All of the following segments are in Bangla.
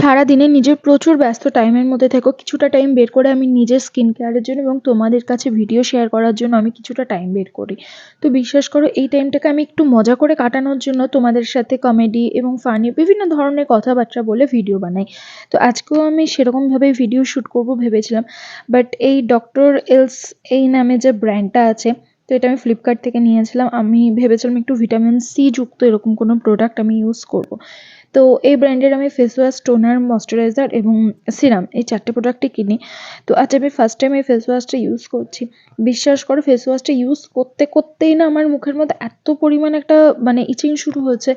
সারাদিনে নিজের প্রচুর ব্যস্ত টাইমের মধ্যে থেকেও কিছুটা টাইম বের করে আমি নিজের স্কিন কেয়ারের জন্য এবং তোমাদের কাছে ভিডিও শেয়ার করার জন্য আমি কিছুটা টাইম বের করি। তো বিশ্বাস করো এই টাইমটাকে আমি একটু মজা করে কাটানোর জন্য তোমাদের সাথে কমেডি এবং ফানি বিভিন্ন ধরনের কথাবার্তা বলে ভিডিও বানাই। তো আজকেও আমি সেরকমভাবেই ভিডিও শ্যুট করব ভেবেছিলাম। বাট এই ডক্টর এলস এই নামে যে ব্র্যান্ডটা আছে, তো এটা আমি ফ্লিপকার্ট থেকে নিয়েছিলাম। আমি ভেবেছিলাম একটু ভিটামিন সি যুক্ত এরকম কোনো প্রোডাক্ট আমি ইউজ করব। তো এই ব্র্যান্ডের আমি ফেস ওয়াশ, টোনার, ময়েশ্চারাইজার এবং সিরাম এই ৪ টে প্রোডাক্টই কিনি। তো আজ আমি ফার্স্ট টাইম এই ফেস ওয়াশটা ইউজ করছি। বিশ্বাস করো ফেস ওয়াশটা ইউজ করতেই না আমার মুখের মধ্যে এত পরিমাণে একটা ইচিং শুরু হয়েছে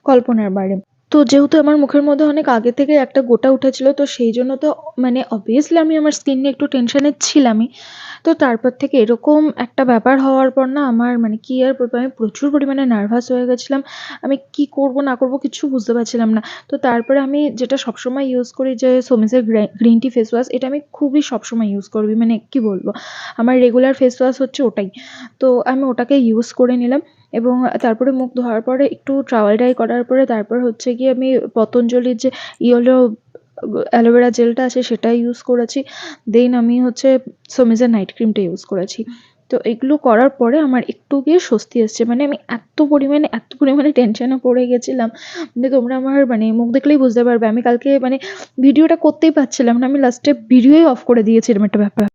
কল্পনার বাইরে। তো যেহেতু আমার মুখের মধ্যে অনেক আগে থেকে একটা গোটা উঠেছিল, তো সেই জন্য তো অবভিয়াসলি আমি আমার স্কিন নিয়ে একটু টেনশনে ছিলামই। তো তারপর থেকে এরকম একটা ব্যাপার হওয়ার পর না আমার কি আর বলবো, আমি প্রচুর পরিমাণে নার্ভাস হয়ে গেছিলাম। আমি কি করব না করব কিচ্ছু বুঝতে পারছিলাম না। তো তারপরে আমি যেটা সবসময় ইউজ করি, যে সোমিসের গ্রিন টি ফেস ওয়াশ, এটা আমি খুবই সবসময় ইউজ করি। কি বলবো, আমার রেগুলার ফেস ওয়াশ হচ্ছে ওটাই। তো আমি ওটাকে ইউজ করে নিলাম এবং তারপরে মুখ ধোয়ার পরে একটু ট্রাওয়েল ডাই করার পরে তারপর হচ্ছে গিয়ে আমি পতঞ্জলির যে ইয়েলো অ্যালোভেরা জেলটা আছে সেটা ইউজ করেছি। দেন আমি হচ্ছে সোমিজের নাইট ক্রিমটা ইউজ করেছি। তো এগুলো করার পরে আমার একটু গিয়ে স্বস্তি এসছে। আমি এত পরিমাণে টেনশনে পড়ে গেছিলাম যে তোমরা আমার মুখ দেখলেই বুঝতে পারবে। আমি কালকে ভিডিওটা করতেই পারছিলাম না। আমি লাস্টে ভিডিওই অফ করে দিয়েছিলাম, একটা ব্যাপার।